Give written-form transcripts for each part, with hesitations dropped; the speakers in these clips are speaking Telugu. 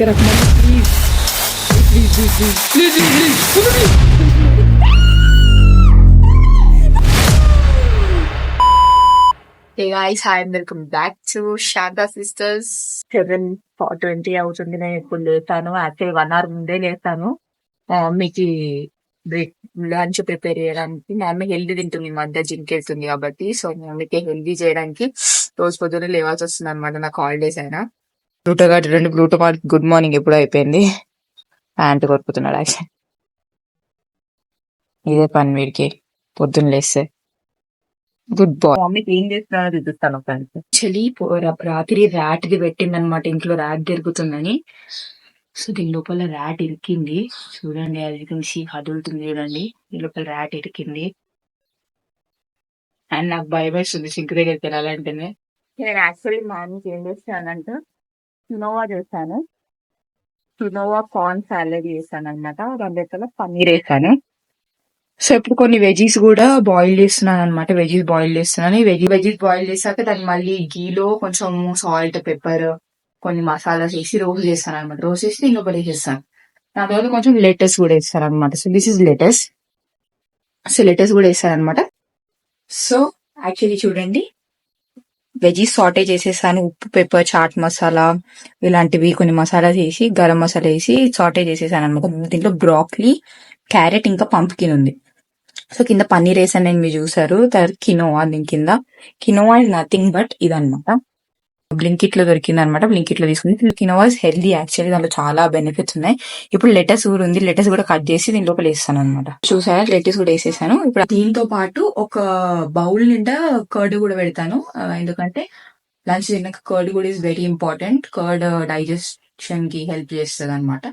Please, please. Hey guys, hi and welcome back to Shanta Sisters. 7:20 అవుతుంది. నేను ఇప్పుడు లేస్తాను. యాక్చువల్లీ 1 hour ముందే లేస్తాను. మా మమ్మీకి లంచ్ ప్రిపేర్ చేయడానికి. మా మమ్మీ హెల్దీ తింటుంది, ఈ మధ్య జిమ్కి వెళ్తుంది కాబట్టి. సో మా మమ్మీకి హెల్దీ చేయడానికి రోజు పొద్దున్నే లేవాల్సి వస్తుంది అనమాట. నాకు హాలిడేస్ అయినా బ్లూటో గుడ్ మార్నింగ్ ఎప్పుడు అయిపోయింది. ప్యాంట్ కొరుకుతున్నాడు యాక్చువల్లీ. ఇదే పని వీడికి పొద్దున్న లేస్తే. Good boy. మమ్మీకి ఏం చేస్తున్నారో చూపిస్తాను ఫ్రెండ్స్. యాక్చువల్లీ రాత్రి ర్యాట్ ది పెట్టింది అనమాట. ఇంట్లో ర్యాట్ తిరుగుతుందని. సో దీని లోపల ర్యాట్ ఇరికింది. చూడండి, అది చూసి కదులుతుంది చూడండి. దీని లోపల ర్యాట్ ఇరికింది అండ్ నాకు భయం వేస్తుంది సింక్ దగ్గరికి వెళ్ళాలంటేనే. నేను యాక్చువల్లీ మార్నింగ్ ఏం చేస్తానంటే కినోవా చేస్తాను. కినోవా కార్న్ సాలడ్ చేస్తాను అనమాట. దాని దగ్గర పన్నీర్ వేసాను. సో ఇప్పుడు కొన్ని వెజీస్ కూడా బాయిల్ చేస్తున్నాను అనమాట. వెజీస్ బాయిల్ చేస్తున్నాను. వెజీస్ బాయిల్ చేశాక దాన్ని మళ్ళీ గీలో కొంచెం సాల్ట్, పెప్పర్, కొన్ని మసాలాస్ వేసి రోస్ట్ చేస్తాను అనమాట. రోస్ట్ చేసి దీనిలో వేసేస్తాను. దాని తర్వాత కొంచెం లెటస్ కూడా వేస్తాను అనమాట. So this is lettuce. So lettuce కూడా వేస్తాను అనమాట. సో యాక్చువల్లీ చూడండి, వెజీస్ సాటే చేసేసాను. ఉప్పు, పెప్పర్, చాట్ మసాలా ఇలాంటివి కొన్ని మసాలాస్ వేసి, గరం మసాలా వేసి సాటే చేసేసాను అనమాట. దీంట్లో బ్రాక్లీ, క్యారెట్ ఇంకా పంప్కిన్ ఉంది. సో కింద పన్నీర్ వేసాను నేను, మీరు చూసారు. తర్వాత కినోవా, దీని కింద కినోవా ఇస్ నథింగ్ బట్ ఇదనమాట. బ్లింకిట్ లో దొరికింది అనమాట. బ్లింకిట్ లో తీసుకుంది. Quinoa is healthy actually. దాంట్లో చాలా బెనిఫిట్స్ ఉన్నాయి. ఇప్పుడు లెటస్ కూడా ఉంది. లెటస్ కూడా కట్ చేసి దీని లోపల వేస్తాను అనమాట. చూసారా, లెటస్ కూడా వేసేసాను. ఇప్పుడు దీంతో పాటు ఒక బౌల్ నిండా కర్డ్ కూడా పెడతాను. ఎందుకంటే లంచ్ తిన్నాక కర్డ్ కూడా is very important. Curd digestion కి హెల్ప్ చేస్తుంది అనమాట.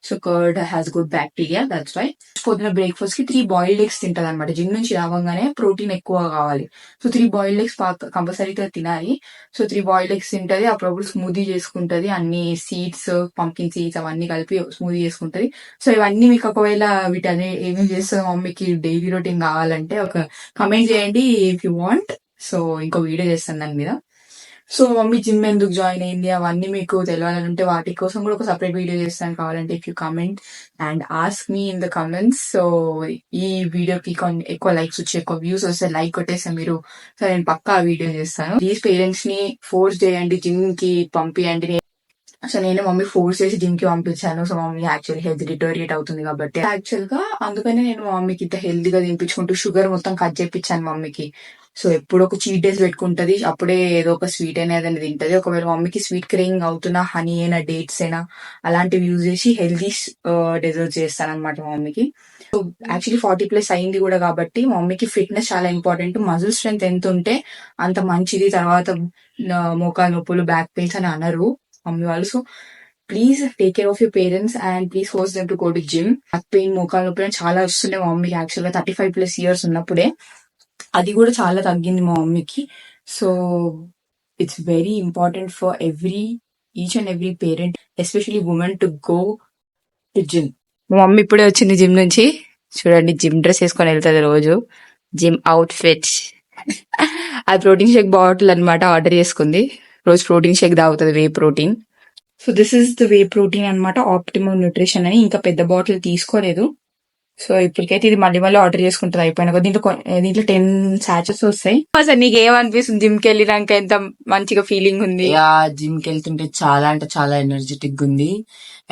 So curd has good bacteria, that's why. పొద్దున బ్రేక్ఫాస్ట్ కి 3 బాయిల్డ్ ఎగ్స్ తింటది అనమాట. జిమ్ నుంచి రావగానే ప్రోటీన్ ఎక్కువ కావాలి. సో 3 బాయిల్డ్ ఎగ్స్ కంపల్సరీగా తినాలి. సో 3 బాయిల్డ్ ఎగ్స్ తింటది. అప్పుడప్పుడు స్మూదీ చేసుకుంటది. అన్ని సీడ్స్, పంకిన్ సీడ్స్ అవన్నీ కలిపి స్మూదీ చేసుకుంటది. సో ఇవన్నీ మీకు ఒకవేళ వీటన్ని ఏమేమి చేస్తుందో మమ్మీకి డైలీ రొటీన్ కావాలంటే ఒక కమెంట్ చేయండి ఇఫ్ యూ వాంట్. సో ఇంకో వీడియో చేస్తాను దాని మీద. సో మమ్మీ జిమ్ ఎందుకు జాయిన్ అయింది అవన్నీ మీకు తెలియాలంటే వాటి కోసం కూడా ఒక సపరేట్ వీడియో చేస్తాను కావాలంటే. If you comment and ask me in the comments. So ఈ వీడియోకి ఎక్కువ లైక్స్ వచ్చి ఎక్కువ వ్యూస్ వస్తే లైక్ కొట్టేస్తే మీరు, సో నేను పక్కా వీడియో చేస్తాను. ప్లీజ్ పేరెంట్స్ ని ఫోర్స్ చేయండి, జిమ్ కి పంపియండి. సో నేను మమ్మీ ఫోర్స్ చేసి జిమ్ కి పంపించాను. So mummy actually health deteriorate అవుతుంది కాబట్టి యాక్చువల్ గా అందుకనే నేను మమ్మీకి ఇంత హెల్తీగా తినిపించుకుంటూ షుగర్ మొత్తం కట్ చేయించాను మమ్మీకి. సో ఎప్పుడు ఒక చీట్ డేస్ పెట్టుకుంటది. అప్పుడే ఏదో ఒక స్వీట్ అనేది తింటది. ఒకవేళ మమ్మీకి స్వీట్ క్రేవింగ్ అవుతున్నా హనీ అయినా, డేట్స్ అయినా అలాంటివి యూజ్ చేసి హెల్తీ డెజర్ట్ చేస్తాను అనమాట మమ్మీకి. సో యాక్చువల్లీ 40+ అయింది కూడా కాబట్టి మమ్మీకి ఫిట్నెస్ చాలా ఇంపార్టెంట్. మజిల్ స్ట్రెంత్ ఎంత ఉంటే అంత మంచిది. తర్వాత మోకాలు నొప్పులు, బ్యాక్ పెయిన్స్ అని అనరు మమ్మీ వాళ్ళు. So please take care of your parents and please force them to go to gym. Back pain, మోకాలు నొప్పులు చాలా వస్తున్నాయి మా మమ్మీకి. యాక్చువల్ గా 35+ ఇయర్స్ ఉన్నప్పుడే అది కూడా చాలా తగ్గింది మా మమ్మీకి. So it's very important for each and every parent, especially women, to go to gym. మా మమ్మీ ఇప్పుడే వచ్చింది జిమ్ నుంచి. చూడండి, జిమ్ డ్రెస్ వేసుకొని వెళ్తుంది రోజు. Gym out fit. అది ప్రోటీన్ షేక్ బాటిల్ అనమాట, ఆర్డర్ చేసుకుంది. రోజు ప్రోటీన్ షేక్ తాగుతుంది, whey protein. So this is the whey protein అనమాట, ఆప్టిమమ్ న్యూట్రిషన్ అని. ఇంకా పెద్ద బాటిల్ తీసుకోలేదు. సో ఇప్పటికైతే ఇది మళ్ళీ ఆర్డర్ చేసుకుంటుంది అయిపోయినా. దీంట్లో 10 సాచెస్ వస్తాయి. అసలు నీకు ఏమనిపిస్తుంది జిమ్ కి వెళ్ళినాక? ఎంత మంచిగా ఫీలింగ్ ఉంది? జిమ్ కి వెళ్తుంటే చాలా అంటే చాలా ఎనర్జెటిక్ ఉంది.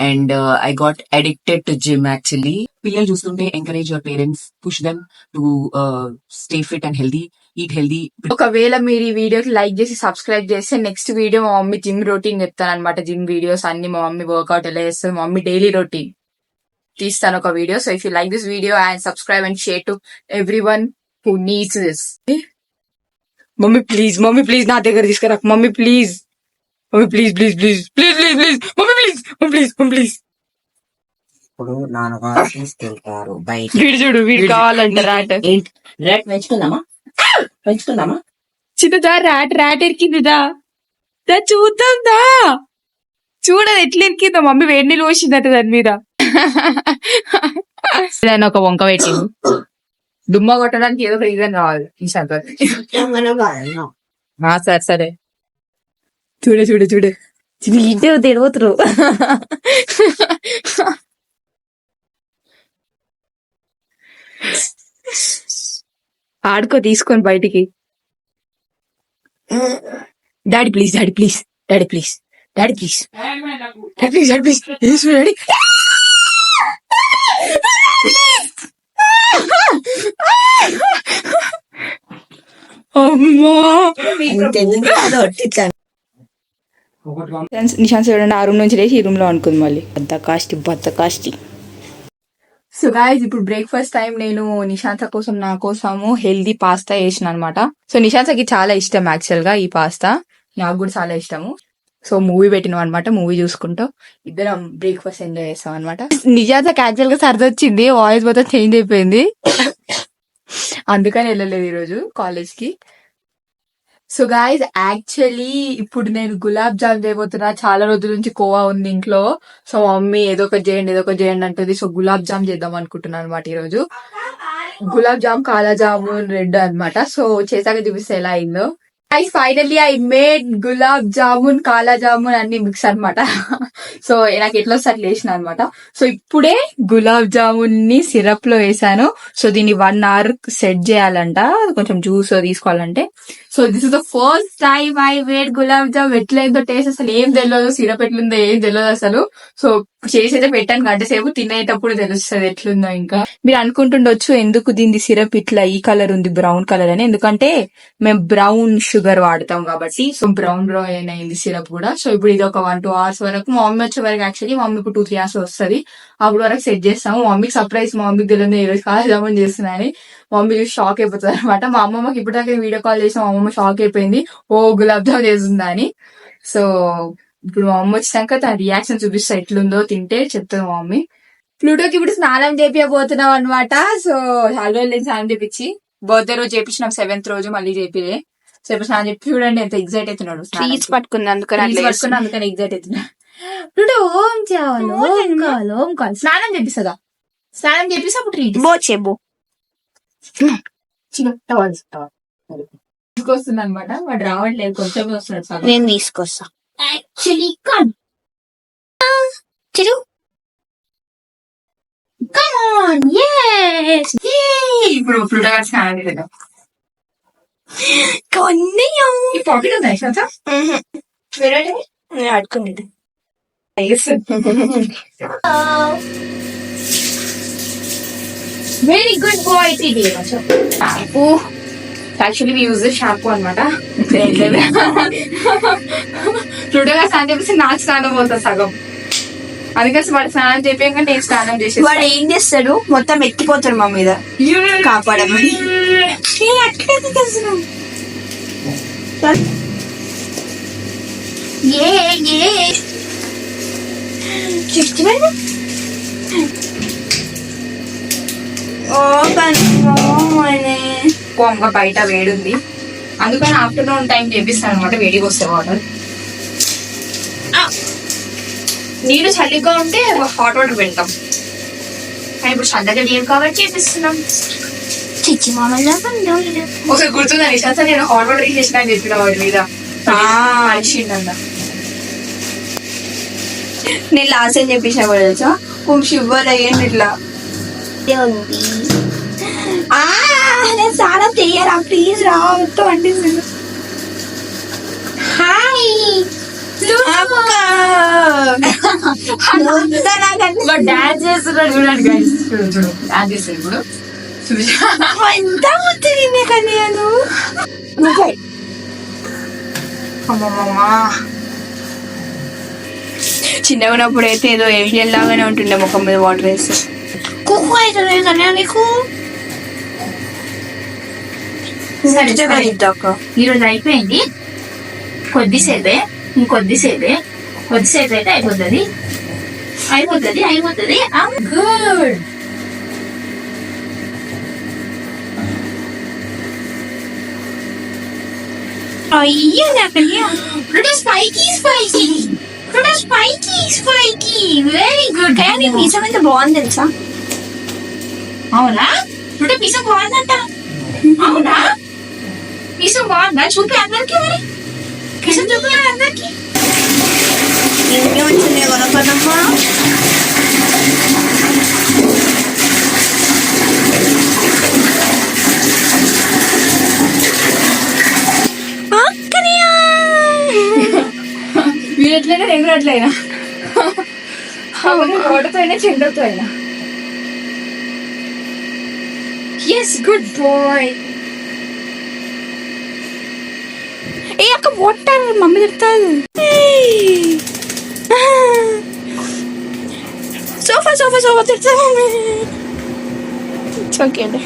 And I got addicted to gym actually. పిల్లలు చూస్తుంటే encourage your parents, push them to stay fit and healthy, eat healthy. ఒకవేళ మీరు ఈ వీడియోకి లైక్ చేసి సబ్స్క్రైబ్ చేస్తే నెక్స్ట్ వీడియో మా మమ్మీ జిమ్ రొటీన్ చెప్తాను అనమాట. జిమ్ వీడియోస్ అన్ని మా మమ్మీ వర్కౌట్ ఎలా చేస్తుంది, మా మమ్మీ డైలీ రొటీన్ తీస్తాను ఒక video. So if you like this video and subscribe and share to everyone who needs this. Mummy please నా దగ్గర తీసుకురా. మమ్మీ ప్లీజ్ ఇప్పుడు నాన్నగారు తీసుకెళ్తారు బయట. వీడు చూడు, వీడు కావాలంట ర్యాట్. ర్యాట్ పెంచుకుందామా? చిన్నదా ర్యాట్ ఎరికిందిదా, చూద్దాందా. చూడదు ఎట్లా ఎరికిందో. మమ్మీ వేడి నీళ్ళు పోసిందట దాని మీద. ఒక వంక పెట్టింది. దుమ్మ కొట్టడానికి ఏదో ఒక రీజన్ కావాలి. సరే చూడే. వీడియో తెరవతురు. ఆడుకో తీసుకొని బయటికి. Daddy please, daddy please, daddy please, daddy please, daddy please, daddy please, daddy. Nishant చూడండి, ఆ రూమ్ నుంచి లేచి ఈ రూమ్ లో అనుకుంది మళ్ళీ. బద్ద కాస్టి. సో గాయ్స్, ఇప్పుడు బ్రేక్ఫాస్ట్ టైం. నేను నిశాంత కోసం, నా కోసము హెల్దీ పాస్తా చేసిన అనమాట. సో నిశాంతకి చాలా ఇష్టం యాక్చువల్ గా ఈ పాస్తా, నాకు కూడా చాలా ఇష్టము. సో మూవీ పెట్టినాం అనమాట. మూవీ చూసుకుంటూ ఇద్దరం బ్రేక్ఫాస్ట్ ఎంజాయ్ చేస్తాం అనమాట. నిశాంతకి యాక్చువల్ గా సర్ది వచ్చింది, వాయిస్ మొత్తం చేంజ్ అయిపోయింది, అందుకని వెళ్ళలేదు ఈరోజు కాలేజ్ కి. సో గాయ్స్, యాక్చువల్లీ ఇప్పుడు నేను గులాబ్ జామ్ చేయబోతున్నా. చాలా రోజుల నుంచి కోవా ఉంది ఇంట్లో. సో మమ్మీ ఏదో ఒకటి చేయండి అంటుంది. సో గులాబ్ జామ్ చేద్దాం అనుకుంటున్నాను అనమాట ఈరోజు. గులాబ్ జామ్, కాలా జామున్, రెడ్ అన్నమాట. సో చేసాక చూపిస్తే ఎలా అయిందో. Finally I made gulab jamun, కాలా జామున్ అన్ని మిక్స్ అనమాట. సో నాకు ఎట్లా వస్తే అట్లా వేసిన అనమాట. సో ఇప్పుడే గులాబ్ జామున్ ని సిరప్ లో వేసాను. సో దీన్ని 1 hour సెట్ చేయాలంట, కొంచెం జ్యూస్ తీసుకోవాలంటే. So this is the first time I made gulab jamun. ఎట్లయిందో టేస్ట్ అసలు ఏం తెలియదు, సిరప్ ఎట్లుందో ఏం తెలియదు అసలు. సో చేసైతే పెట్టాను, గంట సేపు తినేటప్పుడు తెలుస్తుంది ఎట్లుందో. ఇంకా మీరు అనుకుంటుండొచ్చు ఎందుకు దీని సిరప్ ఇట్లా ఈ కలర్ ఉంది, బ్రౌన్ కలర్ అని. ఎందుకంటే మేము బ్రౌన్ షుగర్ వాడతాం కాబట్టి. సో బ్రౌన్ అయింది సిరప్ కూడా. సో ఇప్పుడు ఇది ఒక 1-2 hours వరకు, మా మమ్మీ వచ్చే వరకు, యాక్చువల్లీ మా మమ్మీ ఇప్పుడు 2-3 hours వస్తుంది, అప్పుడు వరకు సెట్ చేస్తాము. మా మమ్మీకి సర్ప్రైజ్, మా మమ్మీకి తెలియదు ఈ రోజు కాలా జామున్ చేస్తున్నాయని. మా మమ్మీ చూసి షాక్ అయిపోతుంది అనమాట. మా అమ్మమ్మకి ఇప్పటిదాకా వీడియో కాల్ చేసి మా అమ్మమ్మ షాక్ అయిపోయింది, ఓ గులాబ్ జామ్ చేస్తుందా అని. సో ఇప్పుడు మా అమ్మ వచ్చాక తన రియాక్షన్ చూపిస్తా ఎట్లుందో తింటే చెప్తాను మా మమ్మీ. ప్లూటోకి ఇప్పుడు స్నానం చేపియబోతున్నాం అనమాట. సో చాలా రోజులు స్నానం చేపించి, బర్త్డే రోజు చేపించినాం, 7th రోజు మళ్ళీ చేపిలే. సో ఇప్పుడు స్నానం చెప్పి చూడండి ఎంత ఎగ్జైట్ అవుతున్నాడు. పట్టుకుంది అందుకని ఎగ్జైట్ అవుతున్నా. ప్లూటో ఓం కావాలి, స్నానం చేపిస్తుందా? స్నానం చేపిస్తే అప్పుడు ట్రీట్ తీసుకొస్తుంది అనమాట. వాడు రావట్లేదు, కొంచెం వస్తున్నాడు, నేను తీసుకొస్తా. యాక్చువల్లీ ఇప్పుడు ఫ్లూటో గారు స్నానం చేద్దాం. పాకెట్ ఉందా ఆడుకునేది. Very good boy. Shampoo, actually we use shampoo అనమాట. ఫ్లూటో గారు స్నానం చేపిస్తే నాకు స్నానం పోతుంది సగం, అందుకని వాడు స్నానం చేపాక నేను స్నానం చేసి. వాడు ఏం చేస్తాడు, మొత్తం ఎక్కిపోతాడు మా మీద కాపాడమని. బయట వేడుంది, అందుకని ఆఫ్టర్నూన్ టైం చేపిస్తాను అనమాట. వేడికి వస్తే వాటర్, నీళ్ళు చల్లిగా ఉంటే హాట్ వాటర్ పెడతాం, కానీ ఇప్పుడు చల్లగా లేవు కాబట్టి చేపిస్తున్నాం. ఒకసారి గుర్తుందా నిశాంత, నేను హాట్ వాటర్ చేసిన అని చెప్పిన వాడి మీద అరిచిండ. నేను లాస్ట్ ఏం చెప్పేసిన కూడా తెలుసా, షుగర్ అయ్యండి ఇట్లా నేను స్నానం చెయ్యరా ప్లీజ్ రా మొత్తం అంటే. హాయ్ డాన్స్ చేస్తున్నాడు చూడండి గైస్, చూడు డాన్స్ చేస్తాడు ఇప్పుడు. ఎంత ముద్దు కానీ అమ్మమ్మా. చిన్నగా ఉన్నప్పుడు అయితే ఏదో ఏలియన్ లాగానే ఉంటుండే, ముఖం మీద వాటర్ వేస్తే. కుక్కు అవుతుంది కన్నా నీకు. ఈరోజు అయిపోయింది, కొద్దిసేపే, ఇంకొద్దిసేపే, కొద్దిసేపు అయితే అయిపోతుంది. గుడ్. అయ్యో వెరీ గుడ్. కానీ పిజ్జా అయితే బాగుంది తెలుసా? అవునా? పిజ్జా బాగుందంట. అవునా? పిజ్జా బాగుందా? చూపి అందరికి, మరి పిజ్జా చూపి అందరికి. ఇంకే వచ్చింది కొనకొనమ్మా. మీరు ఎట్లయినా నేను కూడా అట్లయినా వాటర్తో అయినా చెండతో అయినా. Yes good boy. ఏ అక్క వాటర్ మమ్మీ తిడతారు. సోఫా సోఫా సోఫా తిడతా మమ్మీ. ఓకే అండి.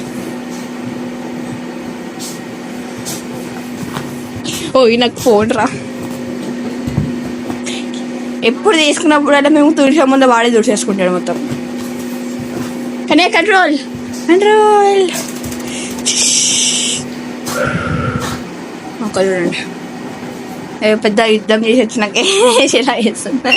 ఓ నాకు ఫోన్ రా. ఎప్పుడు తీసుకున్నప్పుడల్లా మేము తుడిసే ముందు వాడే తుడిచేసుకుంటాడు మొత్తం. కానీ కంట్రోల్ కంట్రోల్. ఒక చూడండి పెద్ద యుద్ధం చేసి వచ్చినాకే ఇలా చేస్తుంది.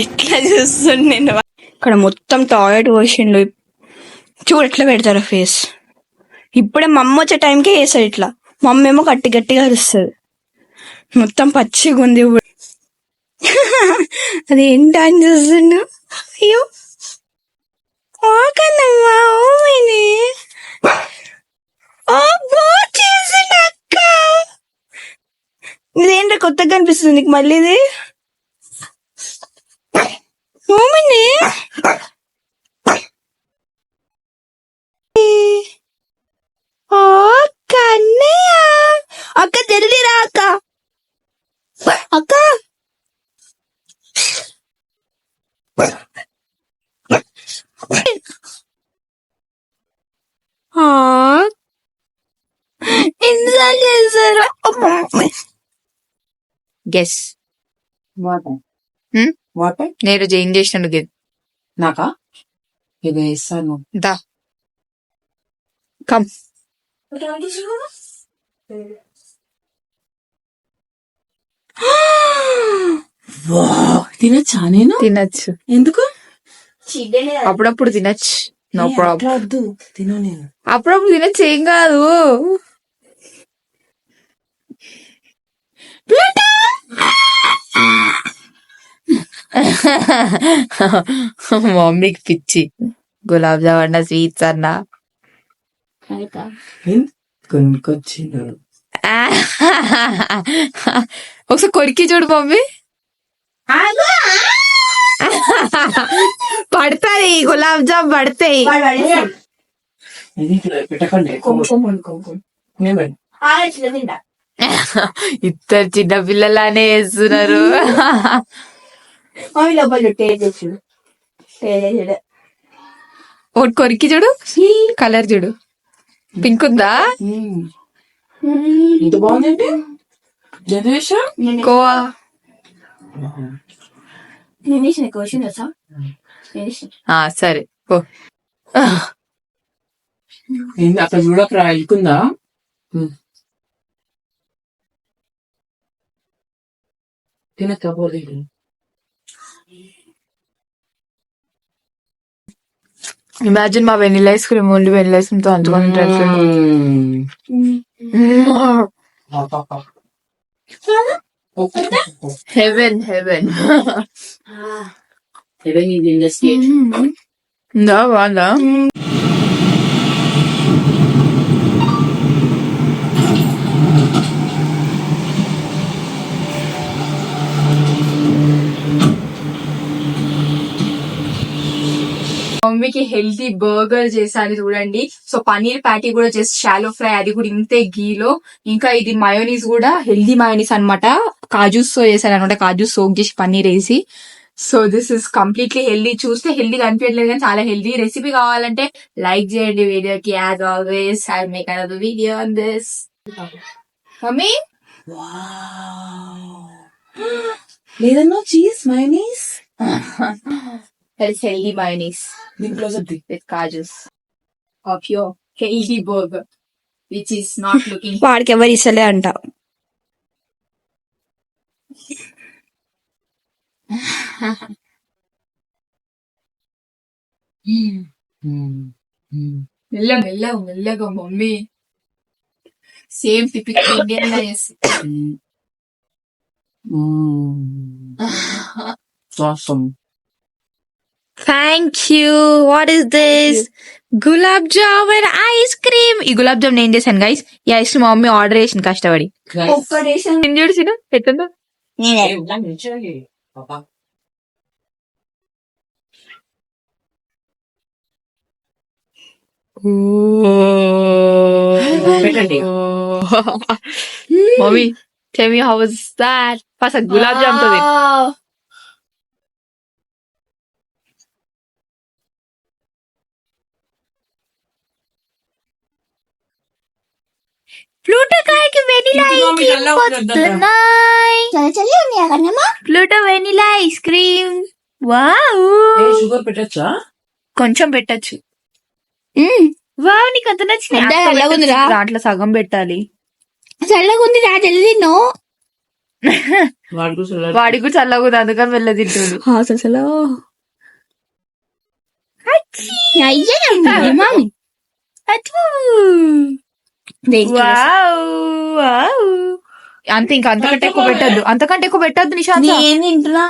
ఎట్లా చూస్తుంది నేను. ఇక్కడ మొత్తం టాయిలెట్ పోసిండు. చూడు ఎట్లా పెడతారు ఫేస్. ఇప్పుడే మా అమ్మ వచ్చే టైంకే వేస్తాడు ఇట్లా. మా అమ్మ ఏమో గట్టి గట్టిగా అరుస్తుంది. మొత్తం పచ్చిగా ఉంది. అది ఏంటా అని చూస్తుండు. అయ్యో ఓకనమ్మా ఓమైంది. అక్క ఇదేంటో కొత్తగా అనిపిస్తుంది నీకు మళ్ళీ ఇది. ఓమైంది కన్నయ్య. అక్క తెలియరా అక్క. అక్క ఎన్నిసార్లు చేశారు. గెస్ వాటర్ నేను ఏం చేసినాను నాకా ఇది వేస్తాను. దా కమ్. తినచ్చా నేను? తినచ్చు. ఎందుకు? అప్పుడప్పుడు తినచ్చు. No problem. తిను నేను అప్పుడప్పుడు తినచ్చు, ఏం కాదు. మమ్మీకి పిచ్చి గులాబ్ జామ్ అన్న స్వీట్స్ అన్న కొనుక్కొచ్చిన. ఒకసారి కొరికి చూడు మమ్మీ. పడతాయి గులాబ్ జామ్ పడతాయి. పెట్టకండి. ఇద్దరు చిన్న పిల్లలానే వేస్తున్నారు. ఒకటి కొరికి చూడు, కలర్ చూడు, పింక్ ఉందా? ఇంత బాగుందండి. కోవా సరే ఓ. అక్కడ చూడకరా ఇల్కుందా. తినకపోలేదు. ఇమాజిన్ మా vanilla ice cream only vanilla ice cream తో అంచుకొని హెవెన్ హెవెన్. బాగుందా? మమ్మీకి హెల్తీ బర్గర్ చేశాను చూడండి. సో పన్నీర్ ప్యాటీ కూడా జస్ట్ షాలో ఫ్రై, అది కూడా ఇంతే గీలో. ఇంకా ఇది మయోనీస్ కూడా హెల్దీ మయోనీస్ అనమాట. కాజూస్ తో చేశాను అనమాట, కాజూస్ సోక్ చేసి పన్నీర్ వేసి. So this is completely healthy. చూస్తే హెల్దీగా అనిపించట్లేదు కానీ చాలా హెల్దీ. రెసిపీ కావాలంటే లైక్ చేయండి వీడియోకి. As always I make another video on this. Mummy లేదన్నా cheese mayonnaise. healthy mayonnaise with kajus of your healthy burger, which is not looking. వాడికి ఎవరు ఇస్తలే అంట. మెల్లగా మెల్లగా మమ్మీ సేమ్ టిపికల్ ఇండియన్ లా చేస్తుంది. Awesome. Thank you. What is this? Gulab jamun ice cream. ఈ గులాబ్ జామున్ ఏం చేశాను గైస్? ఈ ఐస్ క్రీమ్ మా మమ్మీ ఆర్డర్ చేసింది కష్టపడి. నేను చూసిన ఎట్టుందో. పెట్టండి. Mummy tell me how was that? First gulab jam తో తిను. ప్లూటో కాయకి వెనిలా ఐస్ క్రీమ్ వస్తున్నాయి. Pluto vanilla ice cream. Wow, sugar పెట్టచ్చా? కొంచెం పెట్టచ్చు. వావ్, నీకు అంత నచ్చింది? దాంట్లో సగం పెట్టాలి. చల్లగుంది రా, జల్దీ నో. వాడికి కూడా చల్లగా ఉంది, అందుకని వెళ్ళ తింటాడు. అసలు అంతే, ఇంకా అంతకంటే ఎక్కువ పెట్టద్దు, అంతకంటే ఎక్కువ పెట్టద్దు నిశాంత్. నేను తింటున్నా.